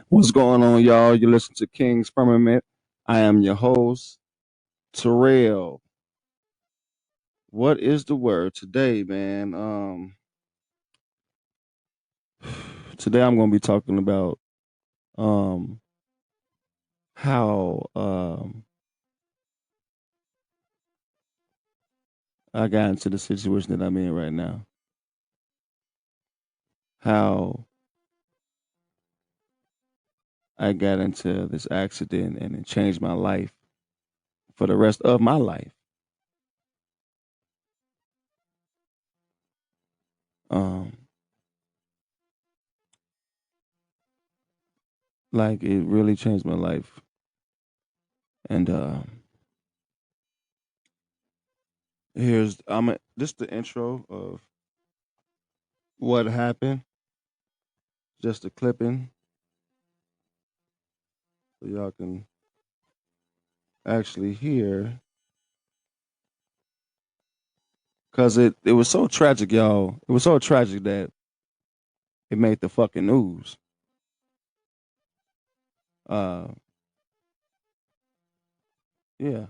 What's going on, y'all? You listen to King's Firmament. I am your host, Terrell. What is the word today, man? Today I'm going to be talking about um how I got into the situation that I'm in right now. How I got into this accident and it changed my life for the rest of my life. Um, like it really changed my life, and here's this the intro of what happened. Just a clipping so y'all can actually hear, because it was so tragic, y'all. It was so tragic that it made the fucking news. Uh, yeah.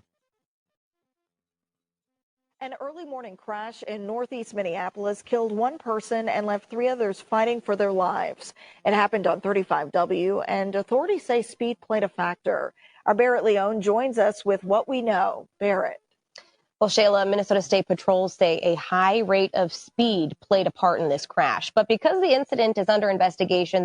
An early morning crash in northeast Minneapolis killed one person and left three others fighting for their lives. It happened on 35W, and authorities say speed played a factor. Our Barrett Leone joins us with what we know. Barrett. Well, Shayla, Minnesota State patrols say a high rate of speed played a part in this crash. But because the incident is under investigation,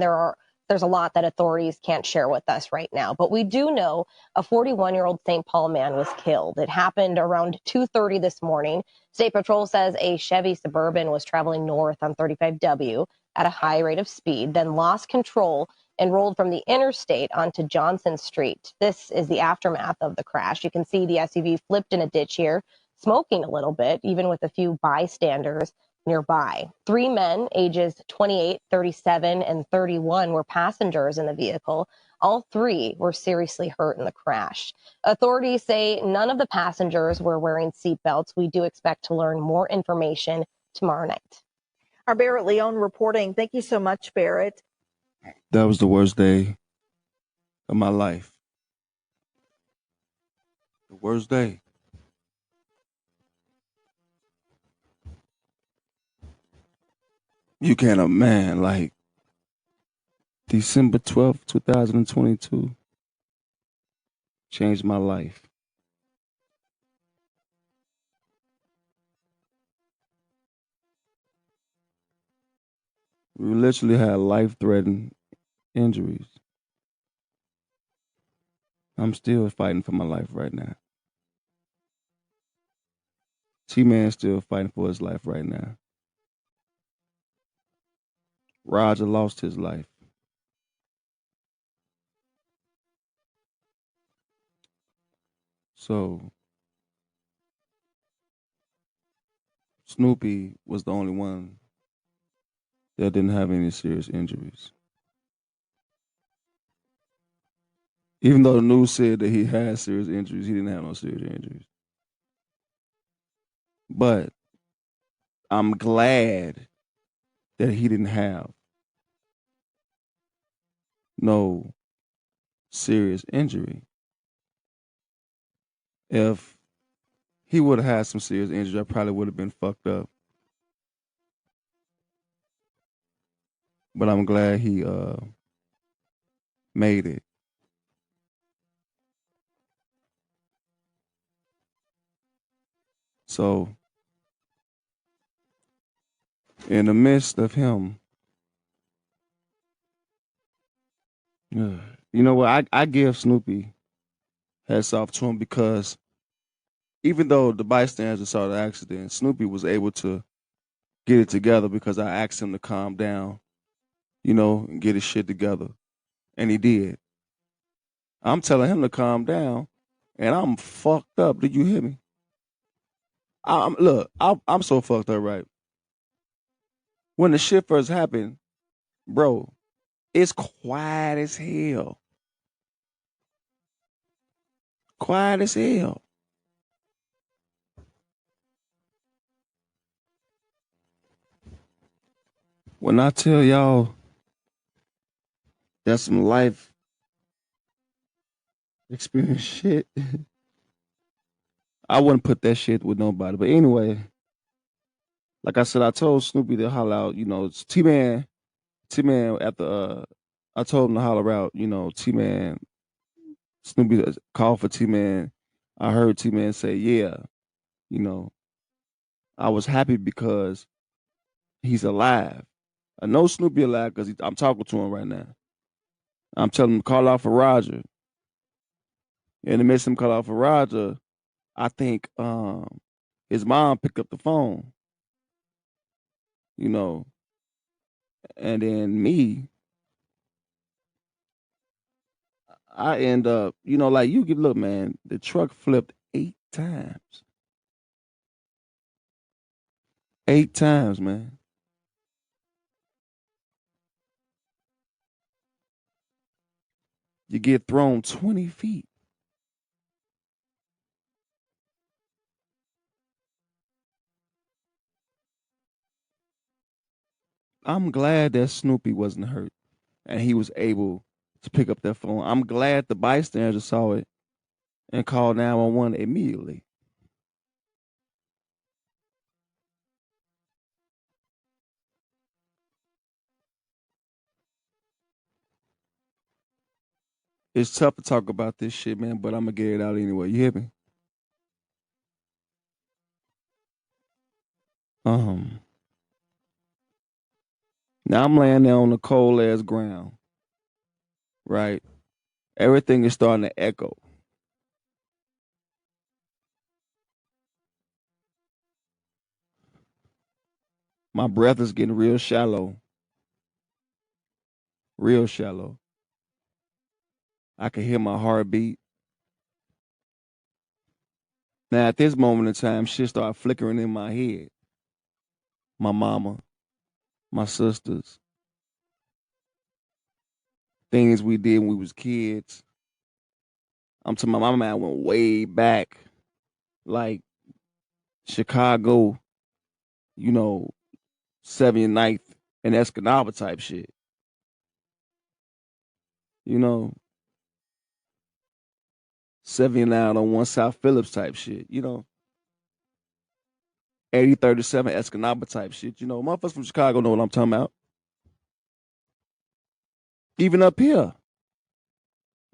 there's a lot that authorities can't share with us right now. But we do know a 41-year-old St. Paul man was killed. It happened around 2:30 this morning. State Patrol says a Chevy Suburban was traveling north on 35W at a high rate of speed, then lost control and rolled from the interstate onto Johnson Street. This is the aftermath of the crash. You can see the SUV flipped in a ditch here, smoking a little bit, even with a few bystanders nearby. Three men, ages 28, 37, and 31, were passengers in the vehicle. All three were seriously hurt in the crash. Authorities say none of the passengers were wearing seatbelts. We do expect to learn more information tomorrow night. Our Barrett Leone reporting. Thank you so much, Barrett. That was the worst day of my life. The worst day. You can't, man, like December 12th, 2022 changed my life. We literally had life-threatening injuries. I'm still fighting for my life right now. T-Man's still fighting for his life right now. Roger lost his life. So Snoopy was the only one that didn't have any serious injuries. Even though the news said that he had serious injuries, he didn't have no serious injuries. But I'm glad that he didn't have no serious injury. If he would have had some serious injury, I probably would have been fucked up. But I'm glad he made it. So in the midst of him, you know what? I give Snoopy hats off to him, because even though the bystanders saw the accident, Snoopy was able to get it together, because I asked him to calm down, and get his shit together. And he did. I'm telling him to calm down, and I'm fucked up. Did you hear me? I'm so fucked up, right? When the shit first happened, bro, it's quiet as hell. Quiet as hell. When I tell y'all that's some life experience shit, I wouldn't put that shit with nobody. But anyway, like I said, I told Snoopy to holler out, it's T Man after I told him to holler out, T Man, Snoopy called for T Man. I heard T Man say, yeah, you know, I was happy because he's alive. I know Snoopy alive because I'm talking to him right now. I'm telling him to call out for Roger. In the midst of him call out for Roger, I think his mom picked up the phone, you know, and then me, I end up, like you can look, man, the truck flipped 8 times. 8 times, man. You get thrown 20 feet. I'm glad that Snoopy wasn't hurt and he was able to pick up that phone. I'm glad the bystanders saw it and called 911 immediately. It's tough to talk about this shit, man, but I'm gonna get it out anyway. You hear me? Um, Now I'm laying there on the cold ass ground, right? Everything is starting to echo. My breath is getting real shallow, real shallow. I can hear my heartbeat. Now at this moment in time, shit started flickering in my head. My mama, my sisters, things we did when we was kids. I'm telling my mind went way back, like Chicago, you know, 79th and Escanaba type shit. You know, 79 on one South Phillips type shit. 8037 Escanaba type shit. Motherfuckers from Chicago know what I'm talking about. Even up here,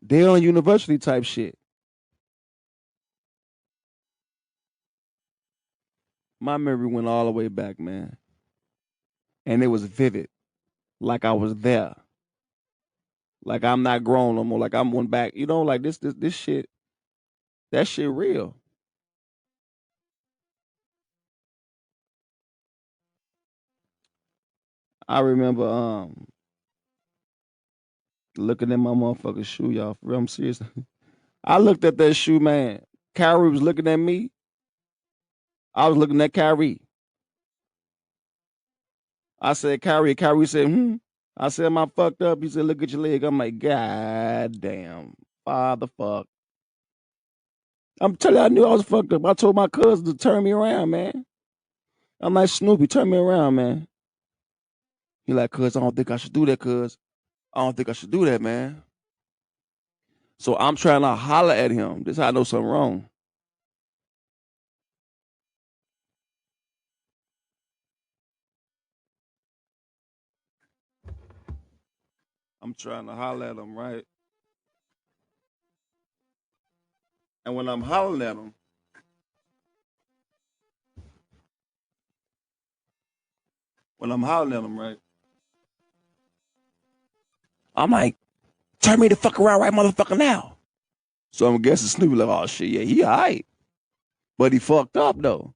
Dale University type shit. My memory went all the way back, man. And it was vivid. Like I was there. Like I'm not grown no more. Like I'm one back. Like this shit, that shit real. I remember looking at my motherfucking shoe, y'all. For real, I'm serious. I looked at that shoe, man. Kyrie was looking at me. I was looking at Kyrie. I said, Kyrie. Kyrie said, hmm. I said, am I fucked up? He said, look at your leg. I'm like, God damn. Father fuck. I'm telling you, I knew I was fucked up. I told my cousin to turn me around, man. I'm like, Snoopy, turn me around, man. He like, cuz, I don't think I should do that, cuz. I don't think I should do that, man. So I'm trying to holler at him. This is how I know something wrong. I'm trying to holler at him, right? And when I'm hollering at him, right? I'm like, turn me the fuck around right motherfucker now. So I'm guessing Snoopy like, oh shit, yeah, he all right. But he fucked up though.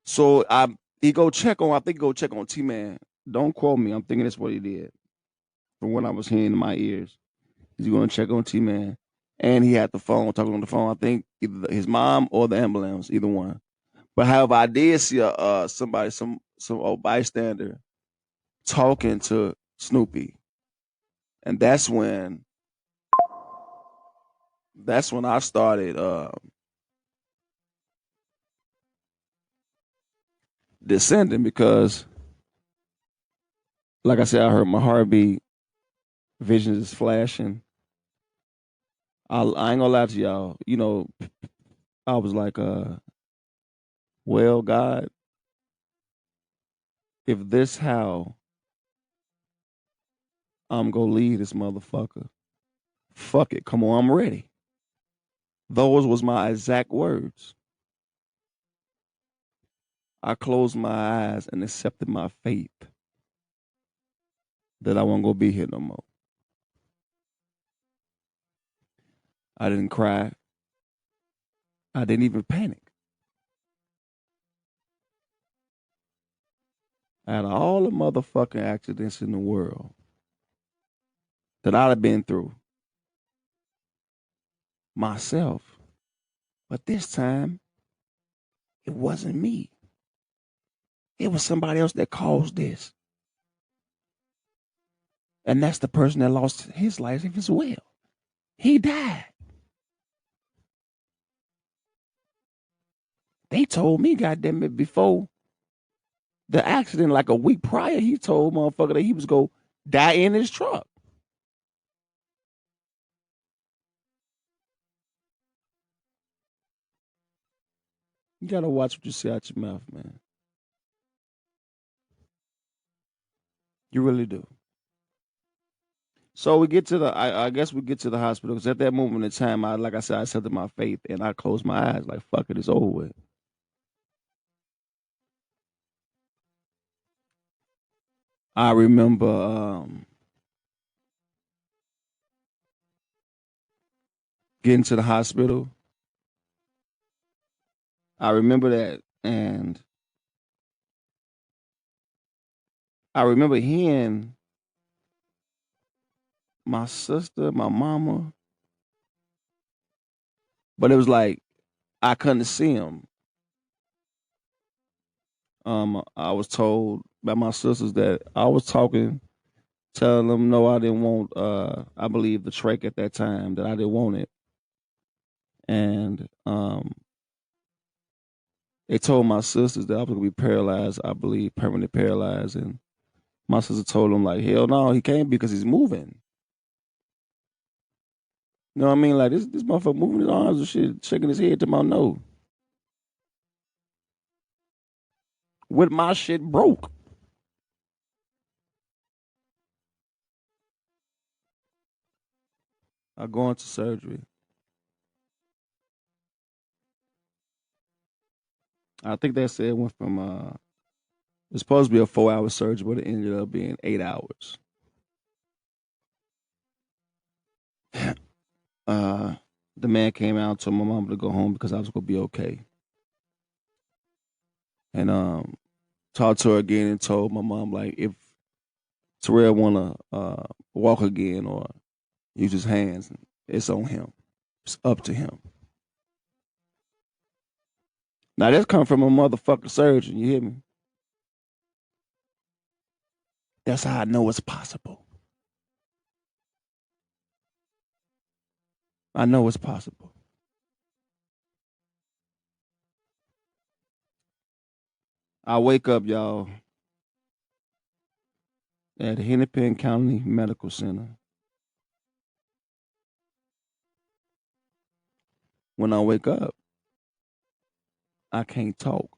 So I think he go check on T-Man. Don't quote me. I'm thinking that's what he did. From what I was hearing in my ears. He's going to check on T-Man. And he had the phone, talking on the phone. I think either his mom or the ambulance, either one. But however, I did see somebody, some old bystander talking to Snoopy. And that's when I started descending because like I said, I heard my heartbeat, visions is flashing. I ain't gonna lie to y'all. You know, I was like, well, God, if this how I'm gonna lead this motherfucker, fuck it. Come on, I'm ready. Those was my exact words. I closed my eyes and accepted my fate that I wasn't gonna be here no more. I didn't cry. I didn't even panic. Out of all the motherfucking accidents in the world that I'd have been through myself, but this time it wasn't me. It was somebody else that caused this. And that's the person that lost his life as well. He died. They told me, goddamn it, before the accident, like a week prior, he told motherfucker that he was going to die in his truck. You got to watch what you say out your mouth, man. You really do. So we get to the, I guess we get to the hospital because at that moment in time, like I said, I accepted my faith and I closed my eyes like, fuck it, it's over with. I remember getting to the hospital. I remember that. And I remember hearing my sister, my mama, but it was like I couldn't see them. I was told by my sisters that I was talking, telling them no, I didn't want. I believe the trach at that time that I didn't want it, and they told my sisters that I was gonna be paralyzed. I believe permanently paralyzed, and my sister told them like, hell no, he can't because he's moving. You know what I mean? Like this motherfucker moving his arms and shit, shaking his head to my no. With my shit broke. I go into surgery. I think they said it went from it's supposed to be a 4 hour surgery, but it ended up being 8 hours. uh the man came out and told my mom to go home because I was gonna be okay. And talked to her again and told my mom like if Terrell wanna walk again or use his hands, it's on him. It's up to him. Now that's come from a motherfucking surgeon, you hear me? That's how I know it's possible. I know it's possible. I wake up, y'all, at Hennepin County Medical Center. When I wake up, I can't talk.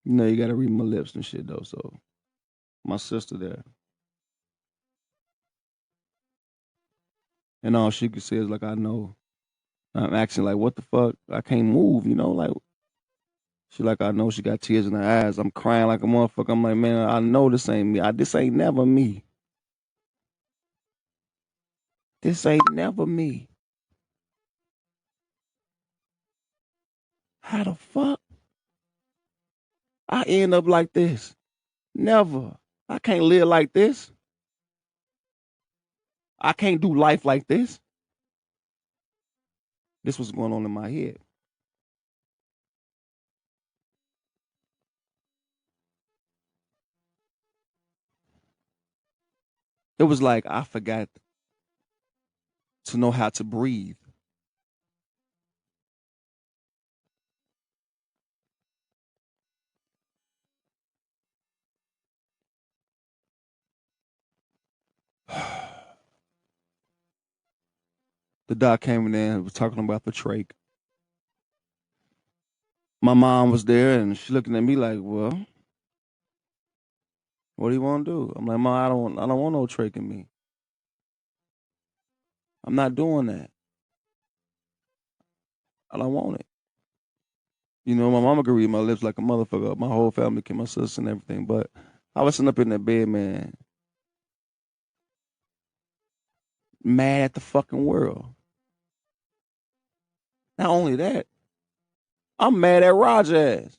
You know, you gotta read my lips and shit though. So my sister there, and all she could say is like, "I know." I'm asking like, "What the fuck? I can't move." You know, like she like, "I know." She got tears in her eyes. I'm crying like a motherfucker. I'm like, "Man, I know this ain't me. This ain't never me. This ain't never me. How the fuck I end up like this? Never. I can't live like this. I can't do life like this." This was going on in my head. It was like I forgot to know how to breathe. The doc came in there and was talking about the trach. My mom was there and she looking at me like, well, what do you want to do? I'm like, Mom, I don't want no trach in me. I'm not doing that. I don't want it. You know, my mama could read my lips like a motherfucker. My whole family came, my sister and everything. But I was sitting up in that bed, man, mad at the fucking world. Not only that, I'm mad at Roger ass.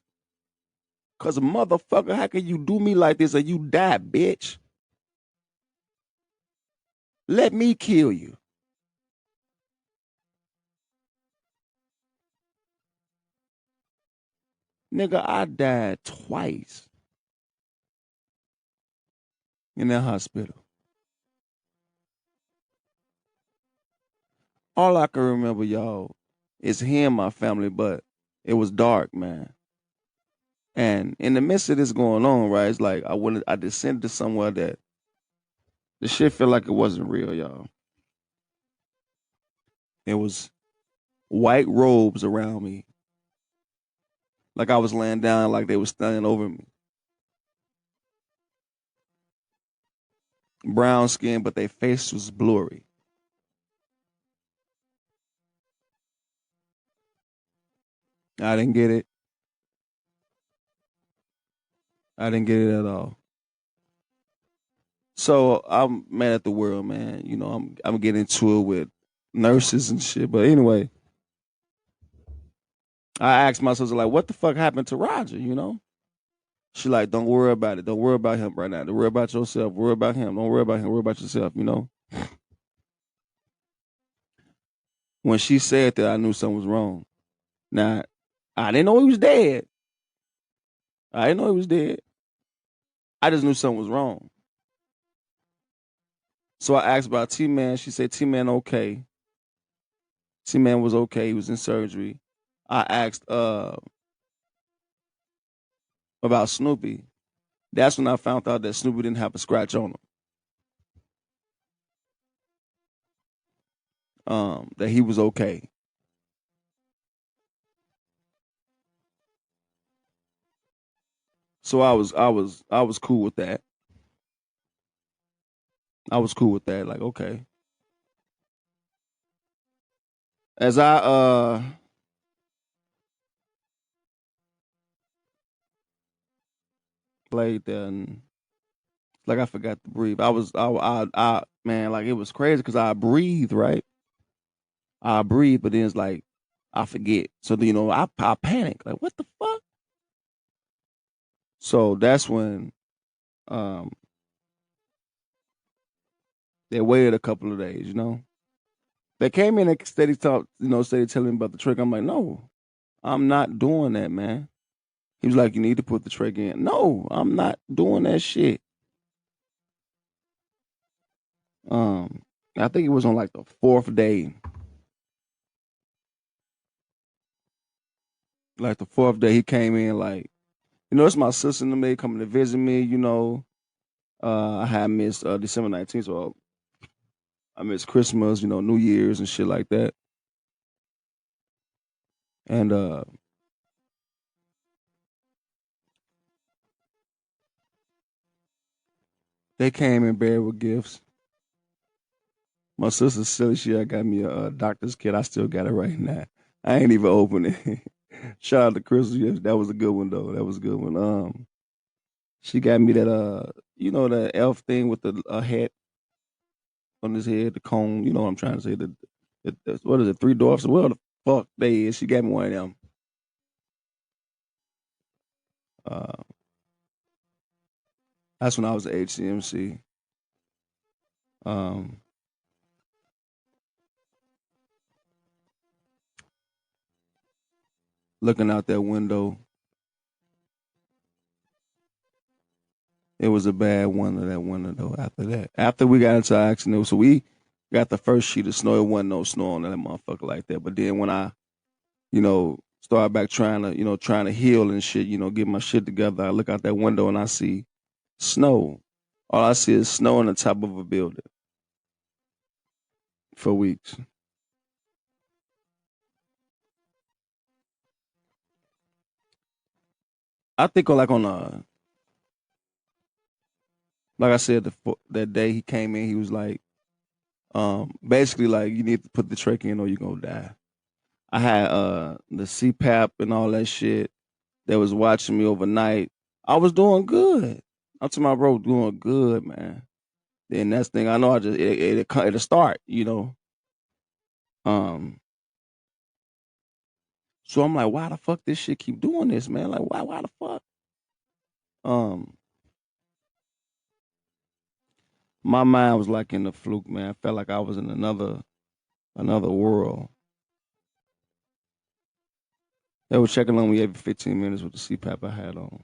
Cause motherfucker, how can you do me like this and you die, bitch? Let me kill you. Nigga, I died twice in that hospital. All I can remember, y'all, is him, my family, but it was dark, man. And in the midst of this going on, right, it's like I descended to somewhere that the shit felt like it wasn't real, y'all. It was white robes around me. Like I was laying down, like they were standing over me. Brown skin, but their face was blurry. I didn't get it. I didn't get it at all. So I'm mad at the world, man. You know, I'm getting into it with nurses and shit. But anyway, I asked my sister, like, what the fuck happened to Roger, you know? She like, don't worry about it. Don't worry about him right now. Don't worry about yourself. Worry about him. Don't worry about him. Worry about yourself, you know? When she said that, I knew something was wrong. Now, I didn't know he was dead. I didn't know he was dead. I just knew something was wrong. So I asked about T-Man. She said, T-Man okay. T-Man was okay. He was in surgery. I asked about Snoopy. That's when I found out that Snoopy didn't have a scratch on him. That he was okay. So I was cool with that. I was cool with that. Like, okay. As I played there and like I forgot to breathe. I man, like it was crazy because I breathe, right? I breathe, but then it's like I forget. So you know, I panic. Like, what the fuck? So that's when um they waited a couple of days, you know. They came in and steady telling me about the trick. I'm like, no, I'm not doing that, man. He was like, you need to put the trick in. No, I'm not doing that shit. Um, I think it was on like the fourth day. Like the fourth day, he came in like, you know, it's my sister and them. They coming to visit me. You know, I had missed December 19th, so I missed Christmas. You know, New Year's and shit like that. And they came in bed with gifts. My sister silly shit got me a doctor's kit. I still got it right now. I ain't even open it. Shout out to Crystal. Yes, that was a good one though. That was a good one. She got me that you know, the elf thing with the hat on his head, the cone. You know what I'm trying to say? What is it? Three dwarfs. What the fuck they is? She got me one of them. Uh, that's when I was at HCMC. Um, looking out that window, it was a bad one of that winter though. After that, after we got into our accident, so we got the first sheet of snow. It wasn't no snow on that motherfucker like that. But then when I, you know, start back trying to heal and shit, you know, get my shit together, I look out that window and I see snow. All I see is snow on the top of a building for weeks. I think on like I said, that day he came in, he was like, basically like you need to put the trach in or you're gonna die. I had the CPAP and all that shit that was watching me overnight. I was doing good. I'm to my bro doing good, man. Then that's the thing I know. I just it'll start, you know. Um, so I'm like, why the fuck this shit keep doing this, man? Like, why the fuck? Um, my mind was like in the fluke, man. I felt like I was in another world. They were checking on me every 15 minutes with the CPAP I had on.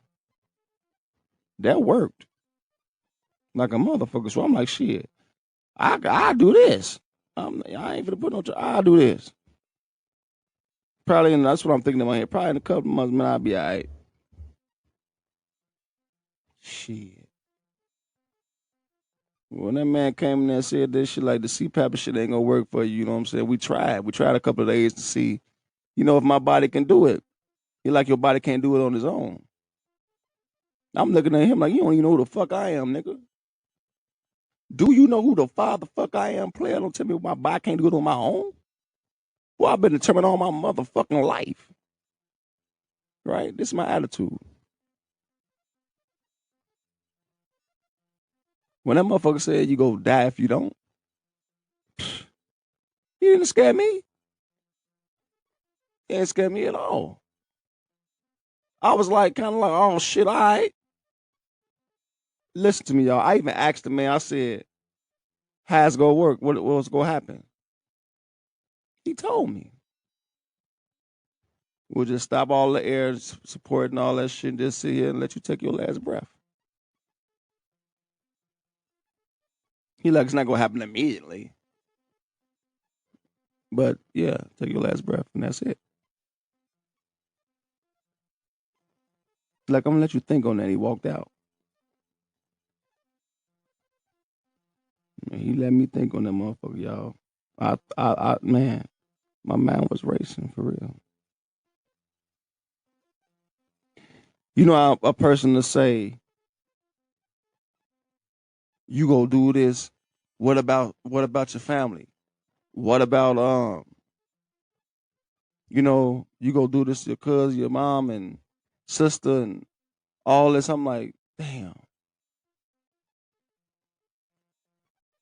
That worked like a motherfucker. So I'm like, shit, I do this. I ain't finna put no. I do this. Probably, and that's what I'm thinking in my head. Probably in a couple months, man, I'll be all right. Shit. When that man came in there and said this shit, like the CPAP shit ain't gonna work for you, you know what I'm saying? We tried. We tried a couple of days to see, you know, if my body can do it. He like your body can't do it on its own. I'm looking at him like, you don't even know who the fuck I am, nigga. Do you know who the fuck I am, player? Don't tell me my body can't do it on my own. Well, I've been determined all my motherfucking life. Right? This is my attitude. When that motherfucker said you go die if you don't, he didn't scare me. He didn't scare me at all. I was like, kind of like, oh shit, all right. Listen to me, y'all. I even asked the man, I said, how's it gonna work? What's gonna happen? He told me. We'll just stop all the air support and all that shit and just sit here and let you take your last breath. He like, it's not gonna happen immediately. But yeah, take your last breath and that's it. Like, I'm gonna let you think on that. He walked out. And he let me think on that motherfucker, y'all. Man, my mind was racing for real. You know, a person to say, you go do this. What about your family? What about you know, you go do this to your cousin, your mom and sister and all this. I'm like, damn.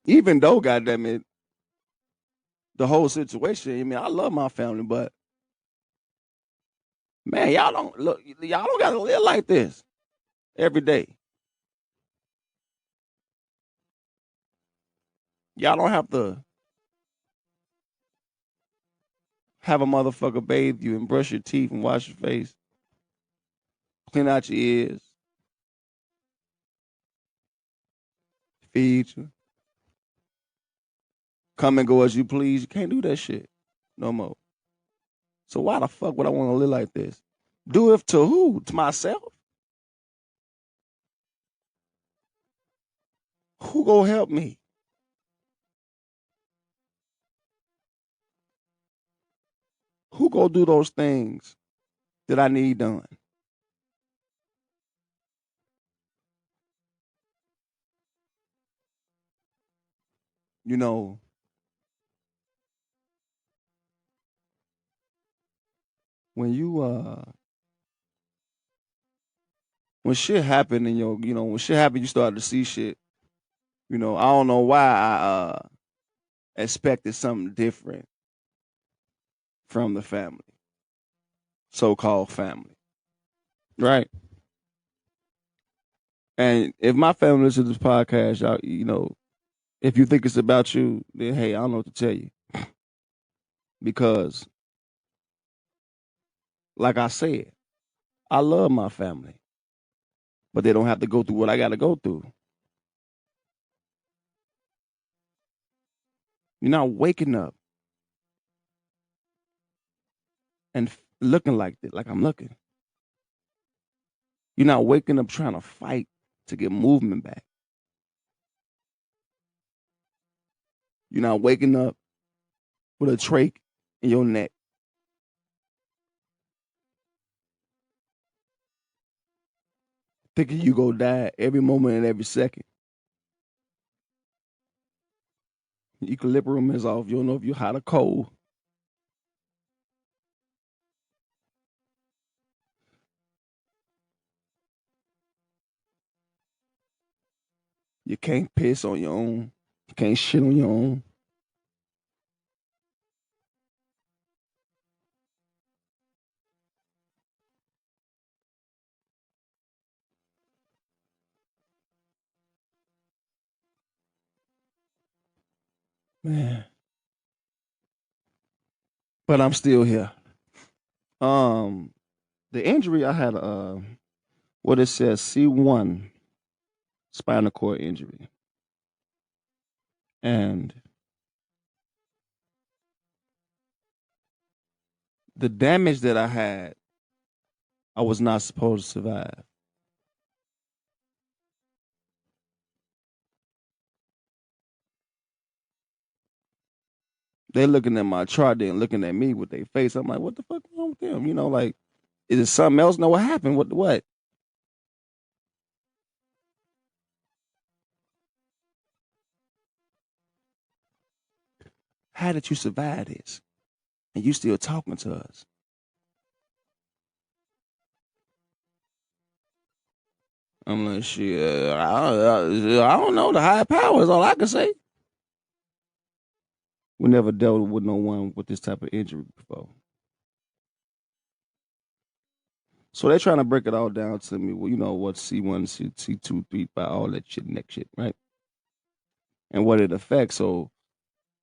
Even though, goddamn it, the whole situation. I mean, I love my family, but man, y'all don't gotta live like this every day. Y'all don't have to have a motherfucker bathe you and brush your teeth and wash your face, clean out your ears, feed you, come and go as you please. You can't do that shit no more. So why the fuck would I want to live like this? Do it to who? To myself? Who gonna help me? Who gonna do those things that I need done? You know, when you when shit happen in your, you know, when shit happen, you start to see shit. You know, I don't know why I expected something different from the family, so-called family, right? And if my family listens to this podcast, y'all, you know, if you think it's about you, then hey, I don't know what to tell you because, like I said, I love my family, but they don't have to go through what I got to go through. You're not waking up and looking like that, like I'm looking. You're not waking up trying to fight to get movement back. You're not waking up with a trach in your neck. thinking you go die every moment and every second. Equilibrium is off. You don't know if you're hot or cold. You can't piss on your own. You can't shit on your own. Man. But I'm still here. The injury I had what it says C1 spinal cord injury. And the damage that I had, I was not supposed to survive. They're looking at my chart, then looking at me with their face. I'm like, what the fuck wrong with them? You know, like, is it something else? No, what happened? What? How did you survive this? And you still talking to us? I'm like, shit, I don't know. The higher power is all I can say. We never dealt with no one with this type of injury before. So they're trying to break it all down to me. Well, you know what C1, C2, 3, 5, all that shit, next shit, right? And what it affects. So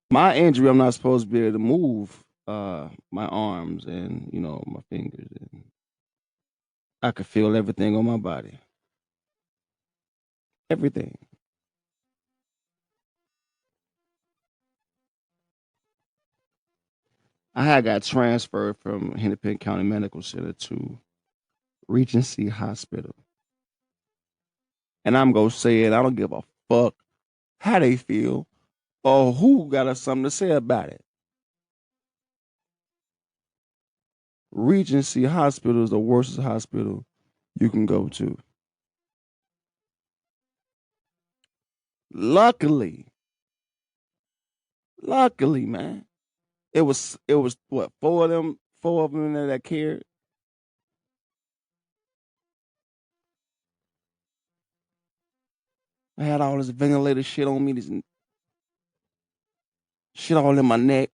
my injury, I'm not supposed to be able to move my arms and, you know, my fingers. And I could feel everything on my body. Everything. I had got transferred from Hennepin County Medical Center to Regency Hospital. And I'm going to say it, I don't give a fuck how they feel or who got us something to say about it. Regency Hospital is the worst hospital you can go to. Luckily, man, it was what, four of them in there that cared. I had all this ventilator shit on me, this shit all in my neck,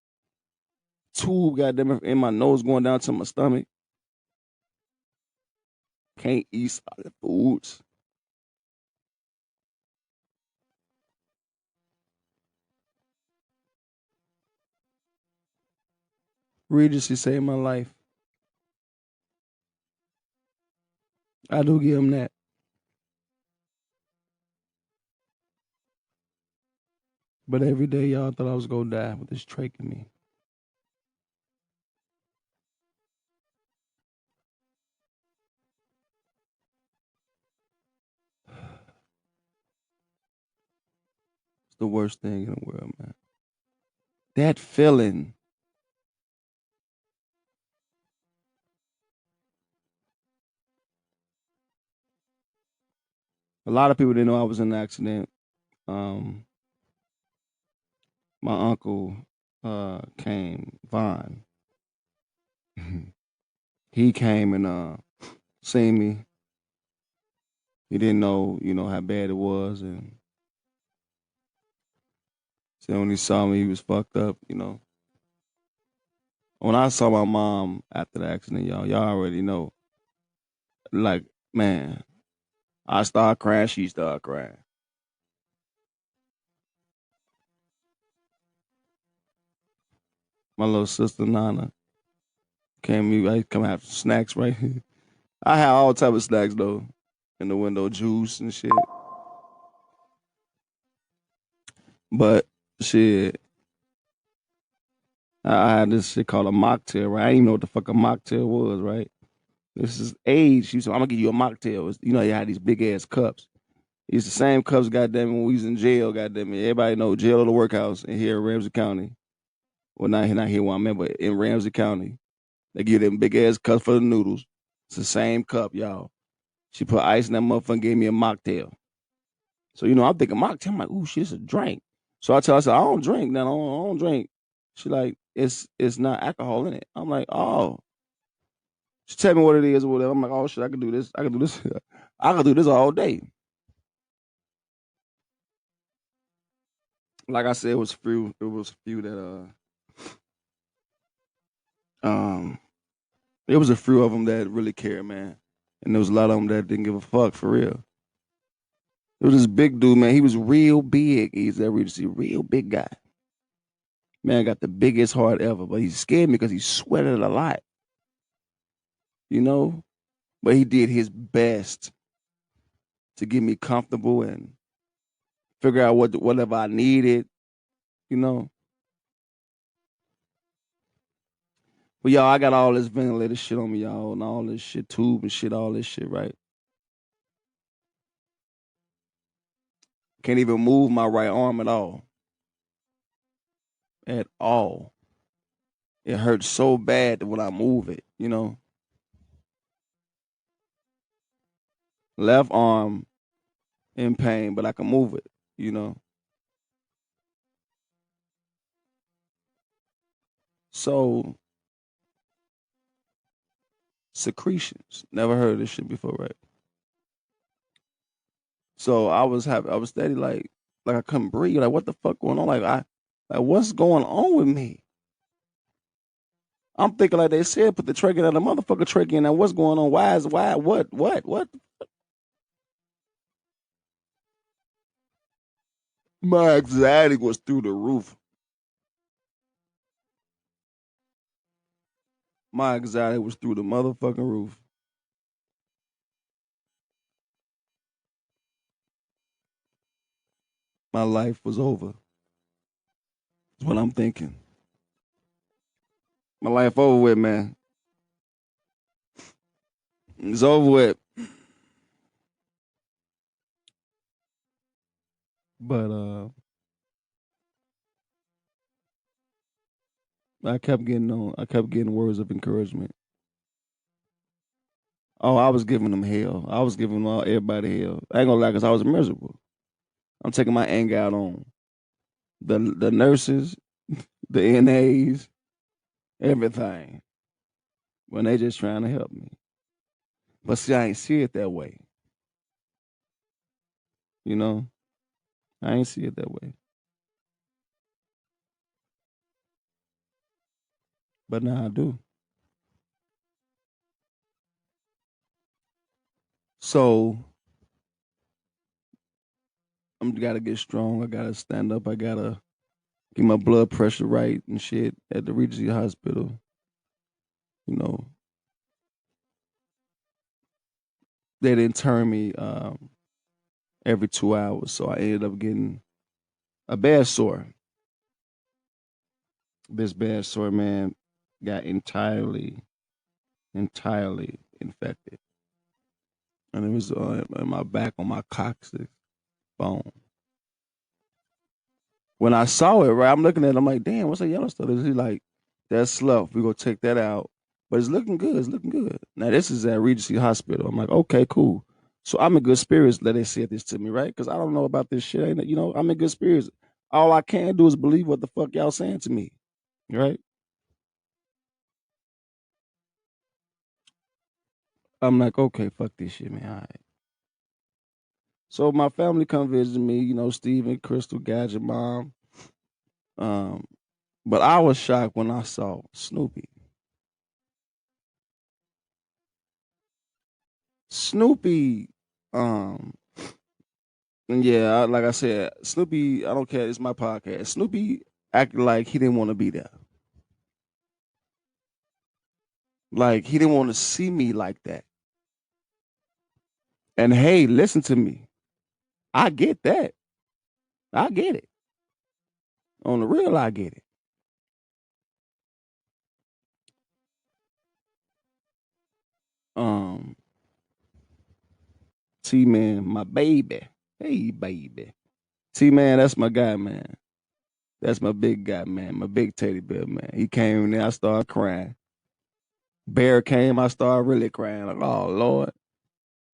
tube goddamn in my nose going down to my stomach. Can't eat solid foods. Regency saved my life. I do give them that. But every day y'all thought I was gonna die with this trach in me. It's the worst thing in the world, man. That feeling. A lot of people didn't know I was in an accident. My uncle came, Vaughn. He came and seen me. He didn't know, you know, how bad it was, and so when he saw me, he was fucked up, you know. When I saw my mom after the accident, y'all already know. Like, man, I started crying, she started crying. My little sister Nana I come have snacks right here. I had all type of snacks though. In the window, juice and shit. But shit, I had this shit called a mocktail, right? I didn't even know what the fuck a mocktail was, right? This is age. She said, I'm gonna give you a mocktail. You know, you had these big ass cups. It's the same cups, goddamn, when we was in jail, goddamn it. Everybody know jail or the workhouse in here in Ramsey County. Well, not here where I'm at, but in Ramsey County. They give them big ass cups for the noodles. It's the same cup, y'all. She put ice in that motherfucker and gave me a mocktail. So, I'm thinking mocktail. I'm like, ooh, shit, it's a drink. So I tell her, I said, I don't drink. No, I don't drink. She like, it's not alcohol in it. I'm like, oh. She tell me what it is or whatever. I'm like, oh shit, I can do this. I can do this. I can do this all day. Like I said, it was few that it was a few of them that really cared, man. And there was a lot of them that didn't give a fuck for real. It was this big dude, man. He was real big. He's that Regency, real big guy. Man, got the biggest heart ever, but he scared me because he sweated a lot. But he did his best to get me comfortable and figure out whatever I needed, you know. But y'all, I got all this ventilator shit on me, y'all, and all this shit, tube and shit, all this shit, right? Can't even move my right arm at all. At all. It hurts so bad when I move it, Left arm in pain, but I can move it. So, secretions. Never heard of this shit before, right? So I was steady like I couldn't breathe. Like, what the fuck going on? Like what's going on with me? I'm thinking like they said, put the trachea in the motherfucker trachea in. Now what's going on? What? My anxiety was through the roof. My anxiety was through the motherfucking roof. My life was over. That's what I'm thinking. My life over with, man. It's over with. But I kept getting words of encouragement. Oh, I was giving them hell. I was giving everybody hell. I ain't gonna lie, because I was miserable. I'm taking my anger out on the nurses, the NAs, everything. When they just trying to help me. But see, I ain't see it that way. I ain't see it that way. But now I do. So I'm gotta get strong. I gotta stand up. I gotta get my blood pressure right and shit at the Regency Hospital. They didn't turn me every 2 hours, so I ended up getting a bad sore. This bad sore, man, got entirely infected, and it was in my back on my coccyx bone. When I saw it, right, I'm looking at it, I'm like, damn, what's that yellow stuff? He's like, that's slough. We're gonna take that out. But it's looking good. It's looking good. Now this is at Regency Hospital. I'm like, okay, cool. So I'm in good spirits that they said this to me, right? Because I don't know about this shit. I'm in good spirits. All I can do is believe what the fuck y'all saying to me, right? I'm like, okay, fuck this shit, man. All right. So my family come visit me, Steven, Crystal, Gadget, Mom. But I was shocked when I saw Snoopy. Snoopy, um, and yeah, like I said, Snoopy, I don't care, it's my podcast. Snoopy acted like he didn't want to be there. Like he didn't want to see me like that. And hey, listen to me. I get that. I get it. On the real, I get it. Um, T-Man, my baby. Hey, baby. T-Man, that's my guy, man. That's my big guy, man. My big teddy bear, man. He came in there, I started crying. Bear came, I started really crying. Like, oh, Lord.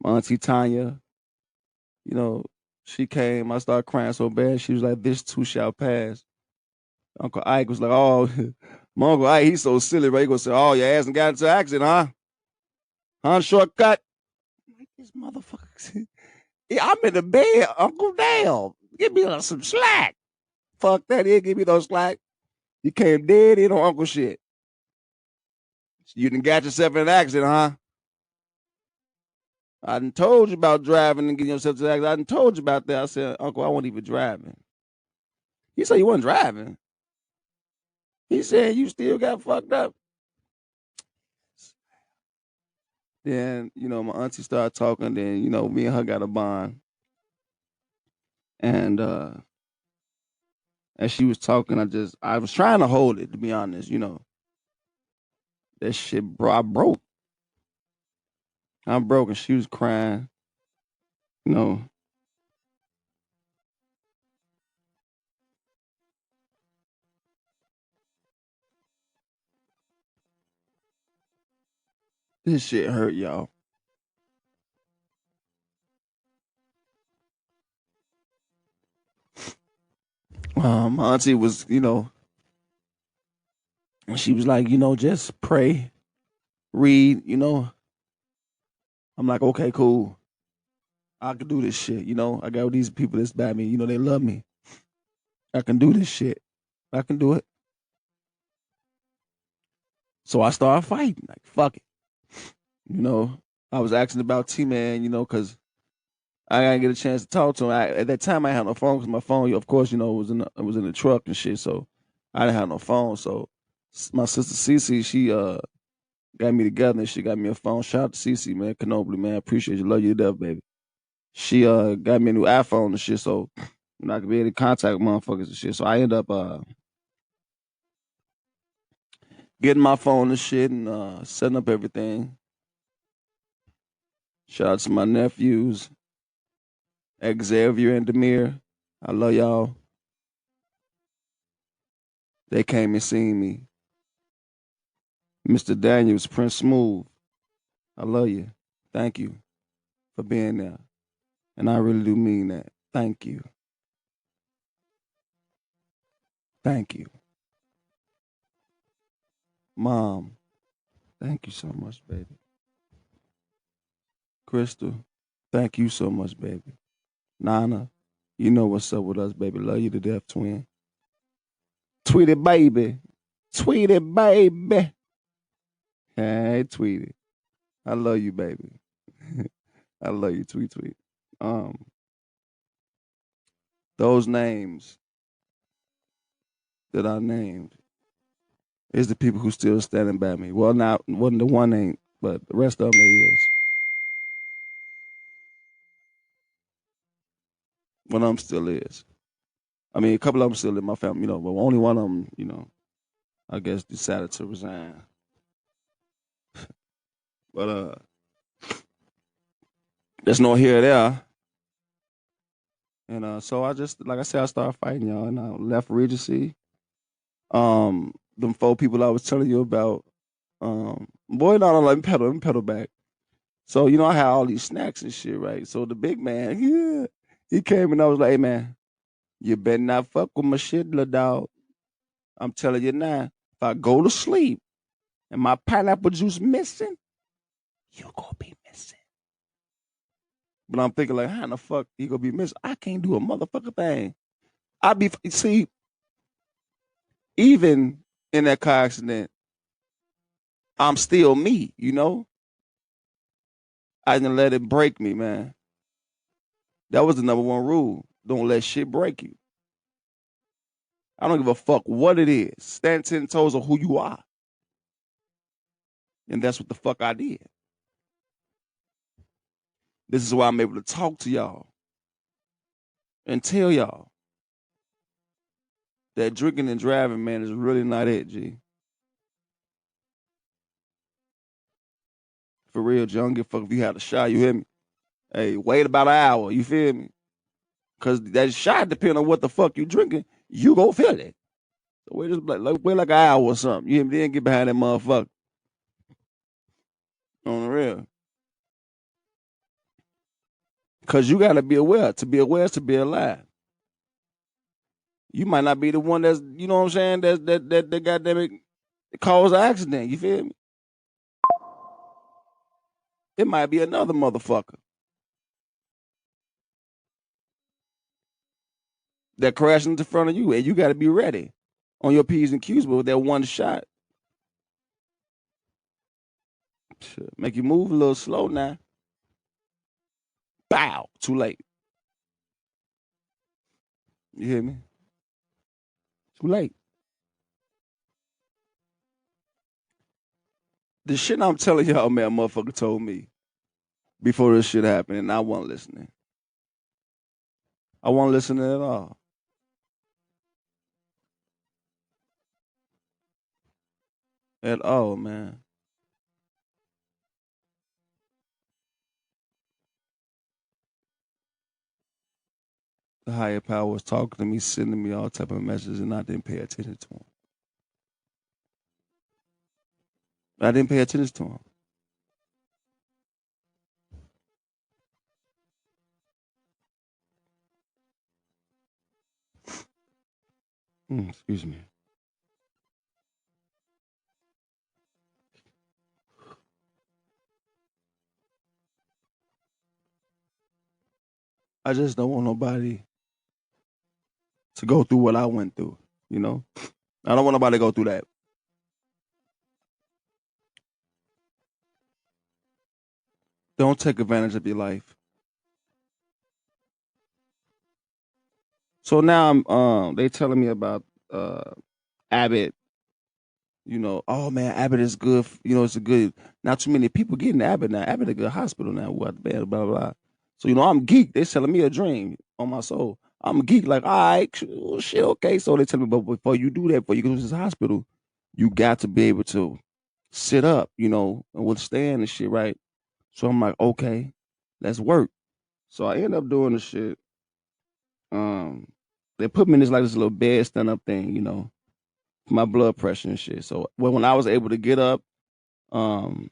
My auntie Tanya, you know, she came. I started crying so bad. She was like, "This too shall pass." Uncle Ike was like, "Oh, my Uncle Ike, he's so silly, right?" He gonna say, "Oh, your ass done got into an accident, huh? Huh? Shortcut." I'm like, this motherfucker. Yeah, I'm in the bed, Uncle. Damn, give me some slack. Fuck that. He didn't give me no slack. You came dead in on Uncle shit. You done got yourself in an accident, huh? I done told you about driving and getting yourself to an accident. I done told you about that. I said, Uncle, I wasn't even driving. He said you wasn't driving. He said you still got fucked up. Then, my auntie started talking. Then, me and her got a bond. And as she was talking, I was trying to hold it, to be honest. That shit, bro, I broke. I'm broke, and she was crying. You know, this shit hurt, y'all. My auntie was, and she was like, just pray, read, I'm like, okay, cool. I can do this shit, I got these people that's by me, they love me. I can do this shit. I can do it. So I started fighting, like, fuck it. I was asking about T-Man, because I didn't get a chance to talk to him. At that time, I had no phone because my phone, of course, was in the truck and shit. So I didn't have no phone. So my sister Cece, she got me together and she got me a phone. Shout out to Cece, man, Canobly, man, appreciate you, love you to death, baby. She got me a new iPhone and shit, so I could be able to contact motherfuckers and shit. So I end up getting my phone and shit and setting up everything. Shout out to my nephews, Xavier and Demir. I love y'all. They came and seen me. Mr. Daniels, Prince Smooth. I love you. Thank you for being there. And I really do mean that. Thank you. Thank you. Mom, thank you so much, baby. Crystal, thank you so much, baby. Nana, you know what's up with us, baby. Love you to death, twin. Tweety baby. Tweety baby. Hey, Tweety. I love you, baby. I love you, tweet tweet. Those names that I named is the people who still standing by me. Well, not wasn't the one ain't, but the rest of them they is. One of them still is. I mean, a couple of them still in my family, but only one of them, I guess decided to resign. But there's no here or there. And so I just, like I said, I started fighting y'all, and I left Regency. Them 4 people I was telling you about. Boy, no, let me pedal back. So I had all these snacks and shit, right? So the big man, yeah, he came and I was like, "Hey man, you better not fuck with my shit, little dog. I'm telling you now, if I go to sleep and my pineapple juice missing, you gonna be missing." But I'm thinking like, how in the fuck he gonna be missing? I can't do a motherfucker thing. See, even in that car accident, I'm still me, I didn't let it break me, man. That was the number one rule. Don't let shit break you. I don't give a fuck what it is. Stand 10 toes on who you are. And that's what the fuck I did. This is why I'm able to talk to y'all and tell y'all that drinking and driving, man, is really not it, G. For real, G. I don't give a fuck if you had a shot, you hear me? Hey, wait about an hour, you feel me? Because that shot, depending on what the fuck you drinking, you go feel it. So wait like an hour or something. You hear me? Then get behind that motherfucker. On the real. Cause you gotta be aware. To be aware is to be alive. You might not be the one that's, you know what I'm saying, that goddamn it caused the accident. You feel me? It might be another motherfucker that crashed into front of you, and you got to be ready on your P's and Q's. But with that one shot, make you move a little slow now. Bow, too late. You hear me? Too late. The shit I'm telling y'all, man, a motherfucker told me before this shit happened, and I wasn't listening. I wasn't listening at all. At all, man. The higher power was talking to me, sending me all type of messages, and I didn't pay attention to him. I didn't pay attention to him. Excuse me. I just don't want nobody to go through what I went through, you know? I don't want nobody to go through that. Don't take advantage of your life. So now I'm they telling me about Abbott, you know, oh man, Abbott is good, you know, it's a good, not too many people getting Abbott now. Abbott a good hospital now, what blah blah blah. So, you know, I'm geek. They selling me a dream on my soul. I'm a geek, like, all right, shit, okay. So they tell me, but before you do that, before you go to this hospital, you got to be able to sit up, you know, and withstand and shit, right? So I'm like, okay, let's work. So I end up doing the shit. Um, they put me in this little bed stand up thing, you know, for my blood pressure and shit. So when I was able to get up, um,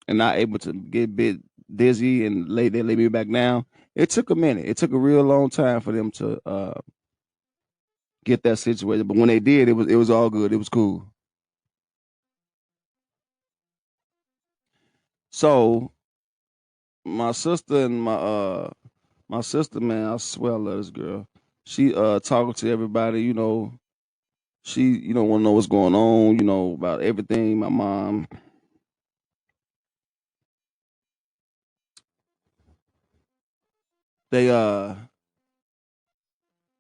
and not able to get a bit dizzy and they lay me back down, it took a minute. It took a real long time for them to get that situated. But when they did, it was all good. It was cool. So my sister and my sister, man, I swear I love this girl. She talking to everybody, you know. She, you know, want to know what's going on, you know, about everything. My mom. They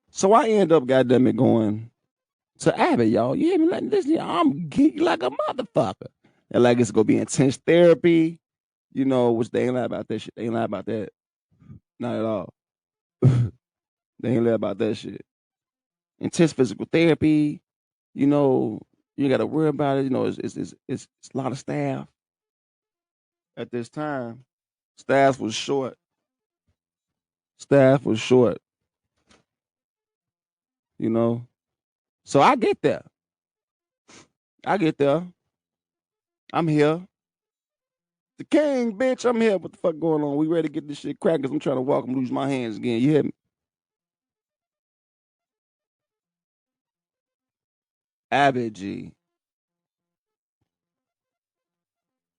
so I end up goddamn it going to Abbott, y'all. You hear me? Like this, I'm geek like a motherfucker. And like it's gonna be intense therapy, you know, which they ain't lie about that shit. They ain't lie about that. Not at all. They ain't lie about that shit. Intense physical therapy, you know, you gotta worry about it. You know, it's a lot of staff at this time. Staff was short. Staff was short, you know. So I get there. I get there. I'm here. The king, bitch, I'm here. What the fuck going on? We ready to get this shit cracking? I'm trying to walk and lose my hands again. You hear me? Abbott G.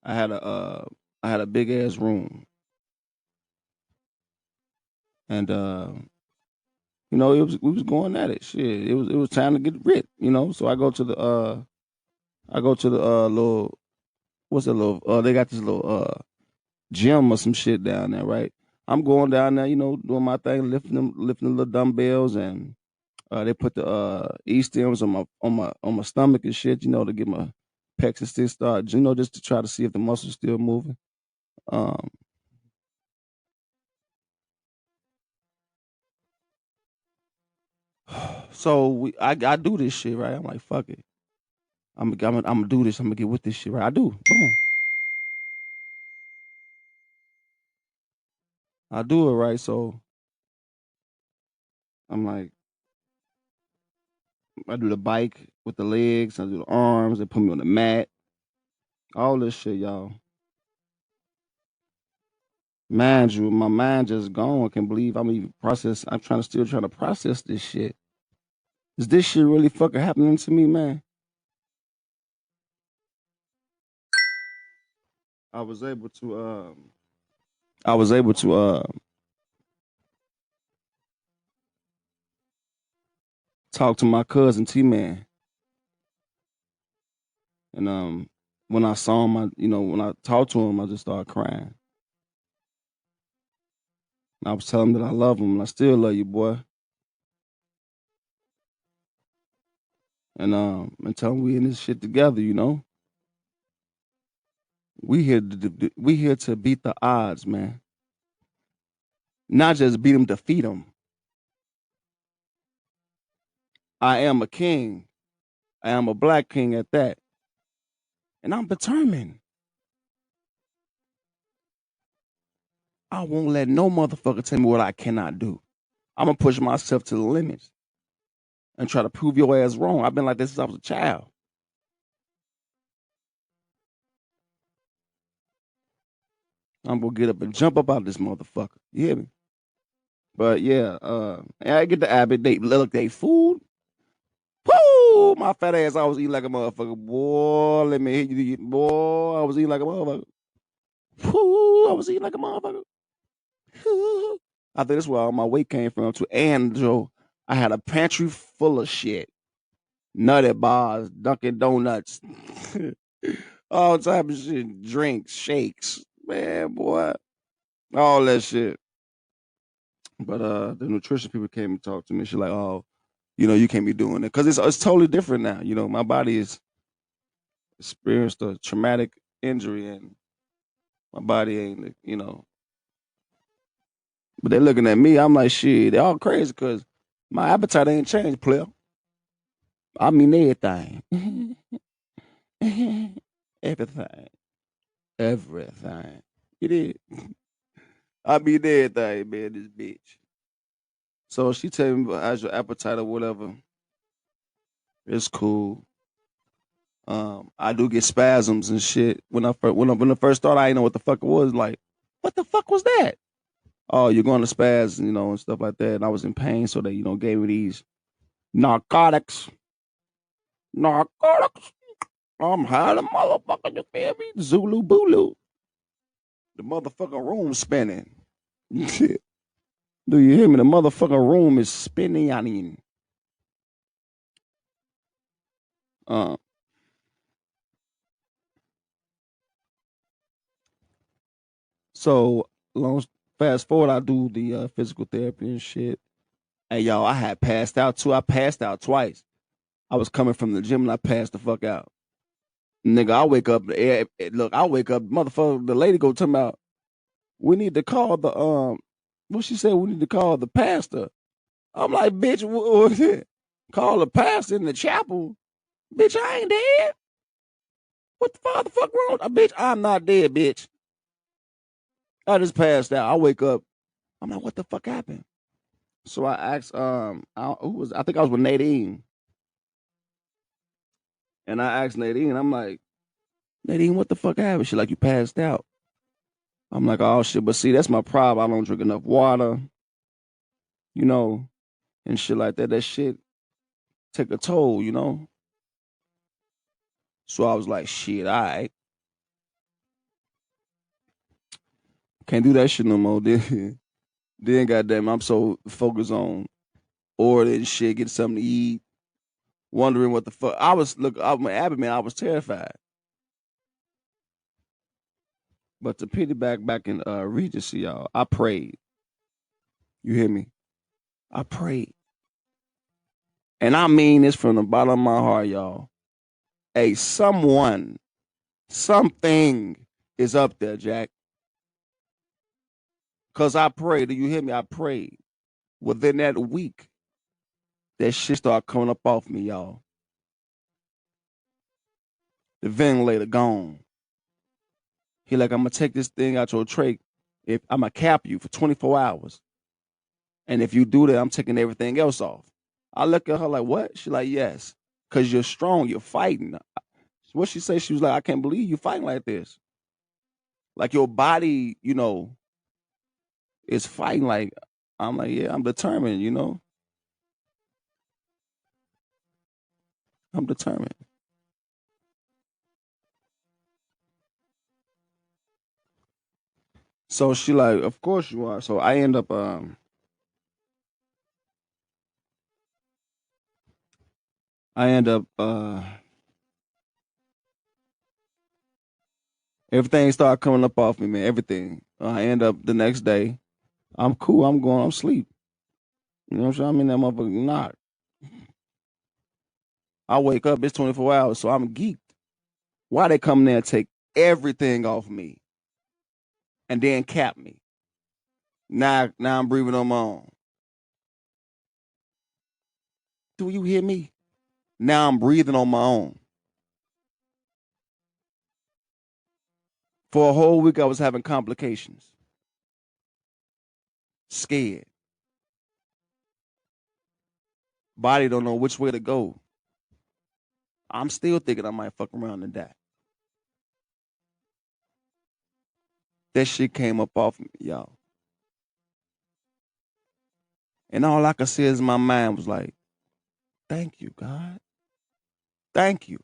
I had a big ass room. And you know, we was going at it. Shit. It was time to get rid, you know. So I go to the little what's that little they got this little gym or some shit down there, right? I'm going down there, you know, doing my thing, lifting the little dumbbells, and they put the E-stems on my stomach and shit, you know, to get my pecs and still start, you know, just to try to see if the muscles still moving. Um, so I do this shit, right? I'm like, fuck it. I'm gonna do this. I'm gonna get with this shit, right? I do. Boom. I do it, right? So I'm like, I do the bike with the legs. I do the arms. They put me on the mat. All this shit, y'all. Mind you, my mind just gone. I can't believe I'm even process. Still trying to process this shit. Is this shit really fucking happening to me, man? I was able to I was able to talk to my cousin T Man, and when I saw him, when I talked to him, I just started crying. And I was telling him that I love him, and I still love you, boy. And tell him we in this shit together, you know. We here to beat the odds, man. Not just beat them, defeat them. I am a king. I am a black king at that, and I'm determined. I won't let no motherfucker tell me what I cannot do. I'm gonna push myself to the limits and try to prove your ass wrong. I've been like this since I was a child. I'm gonna get up and jump up out this motherfucker. You hear me? But yeah, and I get the Abbott. They food. Woo! My fat ass, I was eating like a motherfucker. Boy, let me hit you. Boy, I was eating like a motherfucker. Woo! I was eating like a motherfucker. I think that's where all my weight came from too. And Joe, I had a pantry full of shit. Nutty bars, Dunkin' Donuts, all type of shit, drinks, shakes, man, boy, all that shit. But the nutrition people came and talked to me. She's like, "Oh, you can't be doing it because it's totally different now. My body has experienced a traumatic injury, and my body ain't. But they're looking at me. I'm like, shit, they all crazy because my appetite ain't changed, player. I mean everything, everything, everything. It is. I mean everything, man. This bitch. So she tell me, how's your appetite or whatever? It's cool. I do get spasms and shit. When I first started, I didn't know what the fuck it was. Like, what the fuck was that? Oh, you're going to spaz, and stuff like that. And I was in pain, so they, gave me these narcotics. Narcotics. I'm high the motherfucker, you feel me? Zulu Bulu. The motherfucking room spinning. Do you hear me? The motherfucking room is spinning. I mean, uh, so long fast forward, I do the physical therapy and shit. Hey, y'all, I had passed out too. I passed out twice. I was coming from the gym and I passed the fuck out. Nigga, I wake up. Look, I wake up. Motherfucker, the lady go talking about, we need to call the what she said, we need to call the pastor. I'm like, bitch, call the pastor in the chapel. Bitch, I ain't dead. What the fuck wrong? Bitch, I'm not dead, bitch. I just passed out. I wake up. I'm like, what the fuck happened? So I asked, I think I was with Nadine. And I asked Nadine, I'm like, Nadine, what the fuck happened? She like, you passed out. I'm like, oh shit, but see, that's my problem. I don't drink enough water, and shit like that. That shit take a toll. So I was like, shit, all right. Can't do that shit no more. Then goddamn, I'm so focused on ordering shit, get something to eat, wondering what the fuck. I'm Abby, man, I was terrified. But to piggyback back in Regency, y'all, I prayed. You hear me? I prayed. And I mean this from the bottom of my heart, y'all. Hey, something is up there, Jack. Because I prayed. Do you hear me? I prayed. Within that week, that shit started coming up off me, y'all. The ventilator gone. He like, I'm going to take this thing out your trach. If I'm going to cap you for 24 hours. And if you do that, I'm taking everything else off. I look at her like, what? She like, yes. Because you're strong. You're fighting. What she say? She was like, I can't believe you fighting like this. Like your body, It's fighting. Like, I'm like, yeah, I'm determined, you know? I'm determined. So she like, of course you are. So I end up everything started coming up off me, man. Everything. I end up the next day. I'm cool. I'm sleep. You know what I'm saying? I'm in that motherfucker knock. I wake up, it's 24 hours, so I'm geeked. Why they come there and take everything off me and then cap me? Now I'm breathing on my own. Do you hear me? Now I'm breathing on my own. For a whole week I was having complications. Scared. Body don't know which way to go. I'm still thinking I might fuck around and die. That shit came up off me, y'all. And all I could say is my mind was like, thank you, God. Thank you.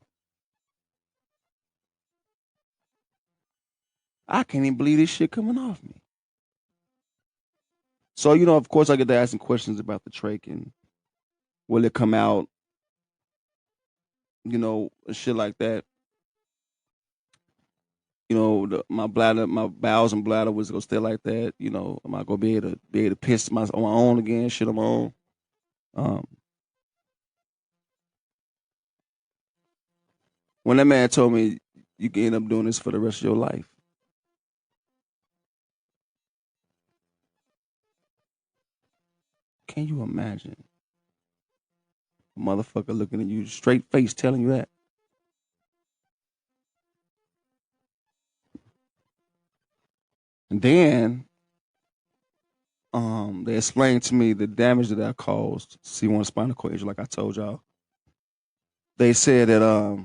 I can't even believe this shit coming off me. So, of course I get to asking questions about the trach and will it come out, shit like that. My bladder, my bowels and bladder was gonna stay like that. Am I gonna be able to piss on my own again, shit on my own? Um, when that man told me you can end up doing this for the rest of your life, can you imagine a motherfucker looking at you straight face telling you that? And then they explained to me the damage that I caused C1 spinal cord injury, like I told y'all. They said that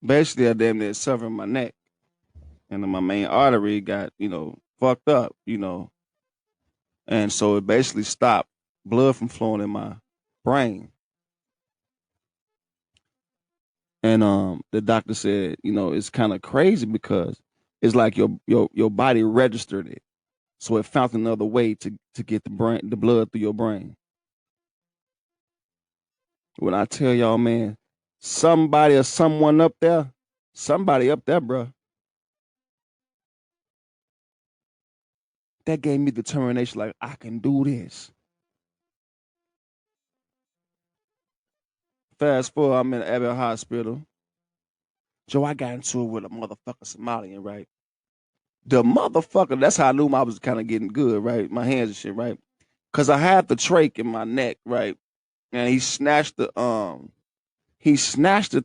basically I damn near severed my neck. And then my main artery got, fucked up, and so it basically stopped blood from flowing in my brain. And the doctor said, it's kind of crazy because it's like your body registered it, so it found another way to get the blood through your brain. When I tell y'all, man, somebody or somebody up there, bro, that gave me determination. Like I can do this. Fast forward, I'm in Abbott Hospital. Joe, I got into it with a motherfucker Somalian, right? The motherfucker, that's how I knew I was kind of getting good, right? My hands and shit, right? Cause I had the trach in my neck, right? And he snatched the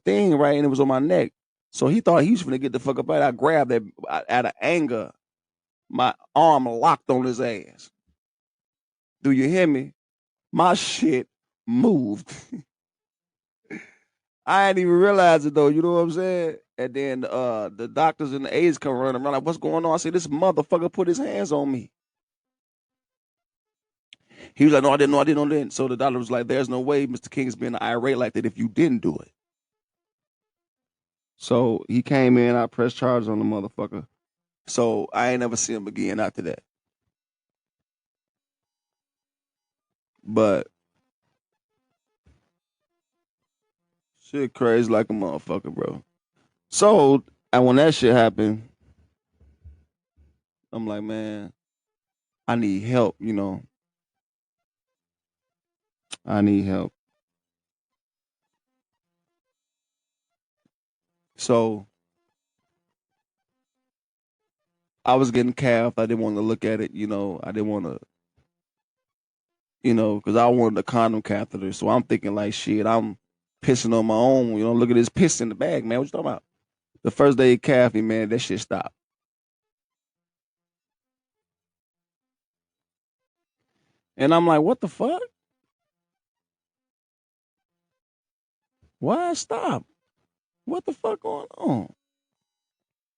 thing, right? And it was on my neck. So he thought he was gonna get the fuck up out. I grabbed that out of anger. My arm locked on his ass. Do you hear me? My shit moved. I didn't even realize it though, you know what I'm saying? And then the doctors and the aides come running around like, what's going on? I said, this motherfucker put his hands on me. He was like, no, I didn't know, I didn't know that. So the doctor was like, there's no way Mr. King's being irate like that if you didn't do it. So he came in, I pressed charges on the motherfucker. So I ain't never seen him again after that. But shit crazy like a motherfucker, bro. So, and when that shit happened, I'm like, man, I need help, I need help. So I was getting calf. I didn't want to look at it, I didn't want to, because I wanted a condom catheter. So I'm thinking like, shit, I'm pissing on my own. Look at this piss in the bag, man. What you talking about? The first day he calved me, man, that shit stopped. And I'm like, what the fuck? Why stop? What the fuck going on?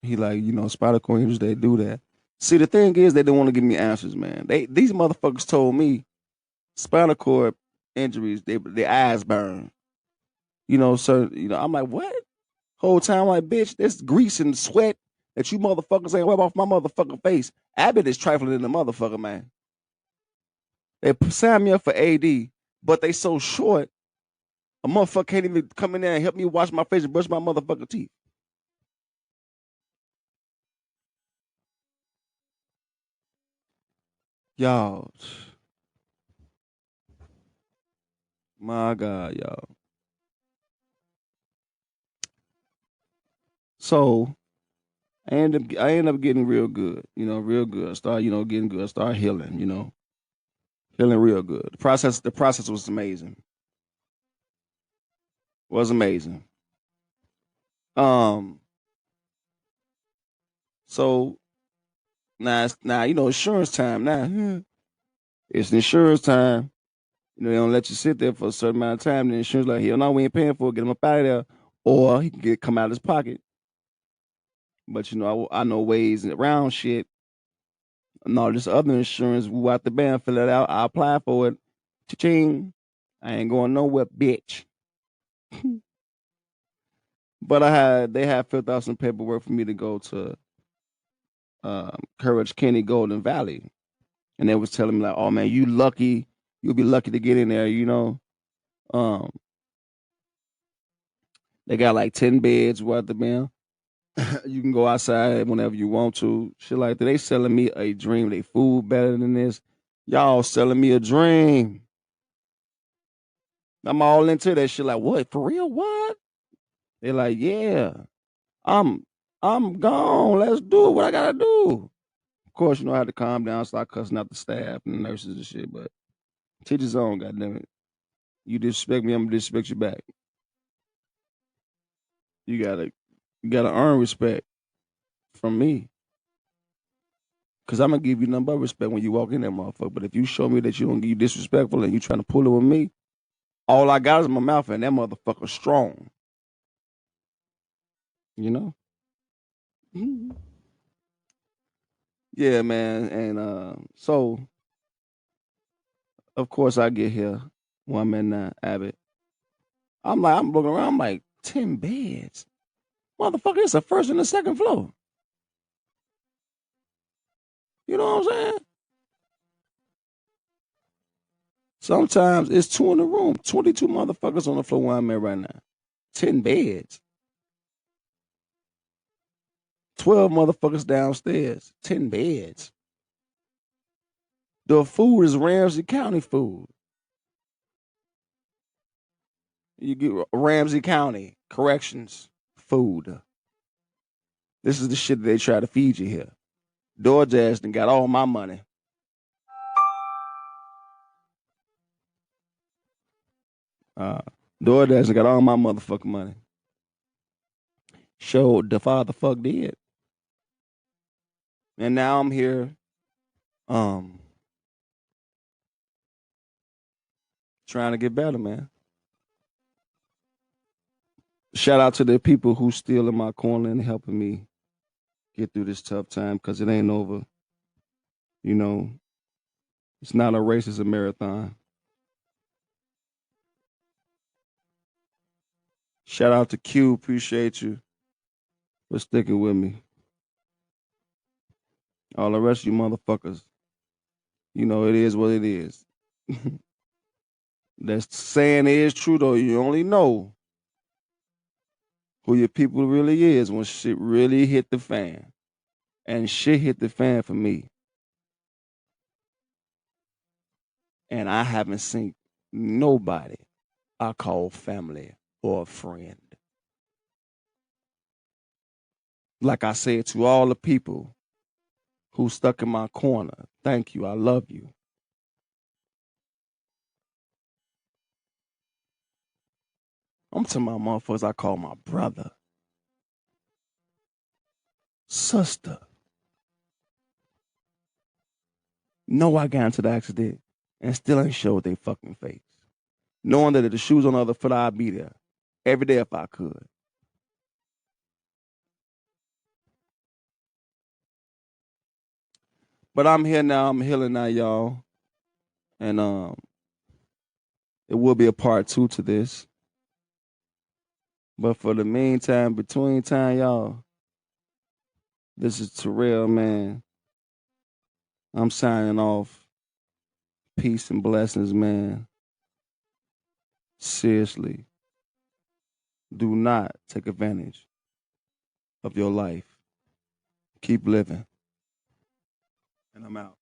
He like, spinal cord injuries, they do that. See, the thing is, they didn't want to give me answers, man. These motherfuckers told me spinal cord injuries, their eyes burn. So I'm like, what? Whole time, I'm like, bitch, there's grease and sweat that you motherfuckers ain't wipe off my motherfucking face. Abbott is trifling in the motherfucker, man. They signed me up for AD, but they so short, a motherfucker can't even come in there and help me wash my face and brush my motherfucking teeth. Y'all, my God, y'all. So I end up getting real good, real good. I start, getting good. I start healing, healing real good. The process was amazing. Was amazing. So now insurance time. Now it's insurance time. They don't let you sit there for a certain amount of time. The insurance like, hell no, we ain't paying for it. Get him up out of there, or he can come out of his pocket. But I know ways around shit. No, this other insurance, we out the band, fill it out. I apply for it. Cha-ching. I ain't going nowhere, bitch. But they had filled out some paperwork for me to go to Courage Kenny Golden Valley. And they was telling me like, oh man, you'll be lucky to get in there, They got like 10 beds worth of them. You can go outside whenever you want to. Shit like that. They selling me a dream. They food better than this. Y'all selling me a dream. I'm all into that shit. Like, what? For real? What? They're like, yeah. I'm gone. Let's do what I gotta do. Of course, I had to calm down, start cussing out the staff and the nurses and shit, but teach his own, goddammit. You disrespect me, I'm gonna disrespect you back. You gotta earn respect from me. Cause I'm gonna give you nothing but respect when you walk in that motherfucker. But if you show me that you disrespectful and you trying to pull it with me, all I got is my mouth and that motherfucker strong. You know? Yeah, man. And so of course I get here when I'm in Abbott. I'm looking around, I'm like, 10 beds. Motherfucker, it's the first and the second floor. You know what I'm saying? Sometimes it's 2 in the room, 22 motherfuckers on the floor where I'm at right now. 10 beds. 12 motherfuckers downstairs. 10 beds. The food is Ramsey County food. You get Ramsey County Corrections food. This is the shit that they try to feed you here. DoorDash done got all my money. DoorDash done got all my motherfucking money. Showed the father fuck did. And now I'm here, trying to get better, man. Shout out to the people who still in my corner and helping me get through this tough time, because it ain't over. It's not a race, it's a marathon. Shout out to Q, appreciate you for sticking with me. All the rest of you motherfuckers, it is what it is. That saying is true though. You only know who your people really is when shit really hit the fan. And shit hit the fan for me. And I haven't seen nobody I call family or a friend. Like I said to all the people who stuck in my corner, thank you, I love you. I'm talking about motherfuckers I call my brother, sister. Know I got into the accident and still ain't showed they fucking face. Knowing that if the shoes on the other foot, I'd be there every day if I could. But I'm here now. I'm healing now, y'all. And it will be a part 2 to this. But for the meantime, between time, y'all, this is Terrell, man. I'm signing off. Peace and blessings, man. Seriously. Do not take advantage of your life. Keep living. And I'm out.